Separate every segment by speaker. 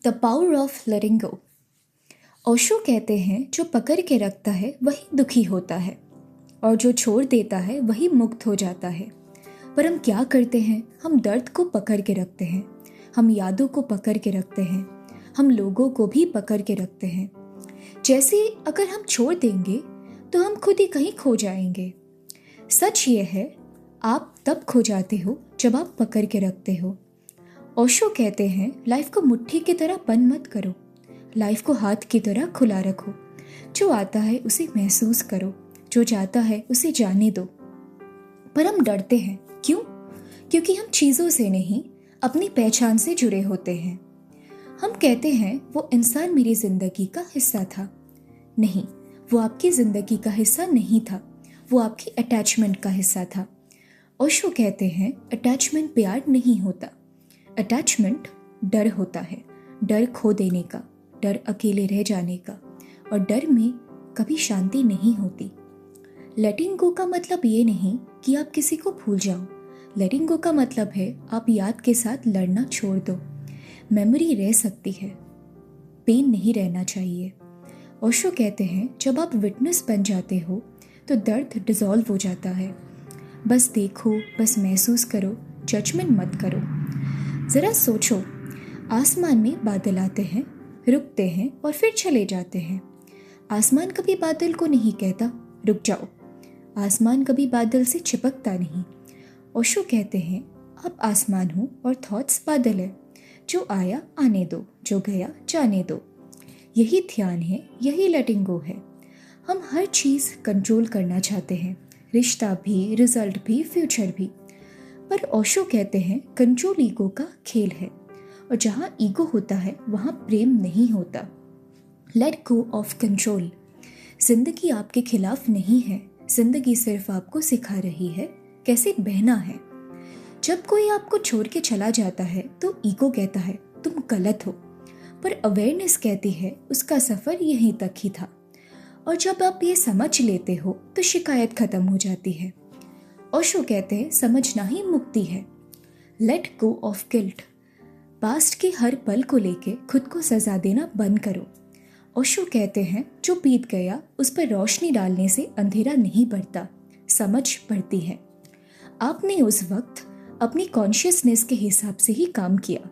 Speaker 1: The power of letting गो। ओशो कहते हैं जो पकड़ के रखता है वही दुखी होता है और जो छोड़ देता है वही मुक्त हो जाता है। पर हम क्या करते हैं? हम दर्द को पकड़ के रखते हैं, हम यादों को पकड़ के रखते हैं, हम लोगों को भी पकड़ के रखते हैं। जैसे अगर हम छोड़ देंगे तो हम खुद ही कहीं खो जाएंगे। सच ये है, आप तब खो जाते हो जब आप पकड़ के रखते हो। ओशो कहते हैं लाइफ को मुट्ठी की तरह बंद मत करो, लाइफ को हाथ की तरह खुला रखो। जो आता है उसे महसूस करो, जो जाता है उसे जाने दो। पर हम डरते हैं, क्यों? क्योंकि हम चीज़ों से नहीं, अपनी पहचान से जुड़े होते हैं। हम कहते हैं वो इंसान मेरी जिंदगी का हिस्सा था। नहीं, वो आपकी जिंदगी का हिस्सा नहीं था, वो आपकी अटैचमेंट का हिस्सा था। ओशो कहते हैं अटैचमेंट प्यार नहीं होता, अटैचमेंट डर होता है। डर खो देने का, डर अकेले रह जाने का, और डर में कभी शांति नहीं होती। लेटिंग गो का मतलब ये नहीं कि आप किसी को भूल जाओ। लेटिंग गो का मतलब है आप याद के साथ लड़ना छोड़ दो। मेमोरी रह सकती है, पेन नहीं रहना चाहिए। ओशो कहते हैं जब आप विटनेस बन जाते हो तो दर्द डिसॉल्व हो जाता है। बस देखो, बस महसूस करो, जजमेंट मत करो। ज़रा सोचो, आसमान में बादल आते हैं, रुकते हैं और फिर चले जाते हैं। आसमान कभी बादल को नहीं कहता रुक जाओ। आसमान कभी बादल से चिपकता नहीं। ओशो कहते हैं आप आसमान हो और थॉट्स बादल है। जो आया आने दो, जो गया जाने दो। यही ध्यान है, यही लेटिंग गो है। हम हर चीज़ कंट्रोल करना चाहते हैं, रिश्ता भी, रिजल्ट भी, फ्यूचर भी। पर ओशो कहते हैं कंट्रोल ईगो का खेल है, और जहाँ ईगो होता है वहाँ प्रेम नहीं होता। Late go of control. जिंदगी आपके खिलाफ नहीं है, जिंदगी सिर्फ आपको सिखा रही है कैसे बहना है। जब कोई आपको छोड़ के चला जाता है तो ईगो कहता है तुम गलत हो, पर अवेयरनेस कहती है उसका सफ़र यहीं तक ही था। और जब आप ये समझ लेते हो तो शिकायत खत्म हो जाती है। ओशो कहते हैं समझना ही मुक्ति है। Late go of guilt. Past के हर पल को लेके खुद को सजा देना बंद करो। ओशो कहते हैं जो बीत गया उस पर रोशनी डालने से अंधेरा नहीं बढ़ता, समझ बढ़ती है। आपने उस वक्त अपनी कॉन्शियसनेस के हिसाब से ही काम किया।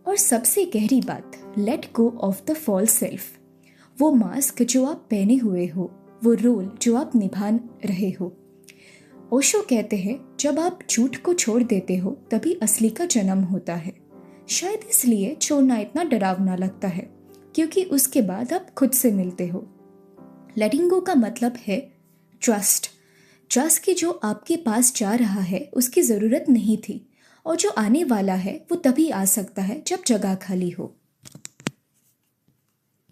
Speaker 1: और सबसे गहरी बात, let go of the false self. वो मास्क जो आप पहने हुए हो, वो रोल जो आप निभा रहे हो। ओशो कहते हैं जब आप झूठ को छोड़ देते हो तभी असली का जन्म होता है। शायद इसलिए छोड़ना इतना डरावना लगता है, क्योंकि उसके बाद आप खुद से मिलते हो। लेटिंग गो का मतलब है ट्रस्ट। ट्रस्ट कि जो आपके पास जा रहा है उसकी ज़रूरत नहीं थी, और जो आने वाला है वो तभी आ सकता है जब जगह खाली हो।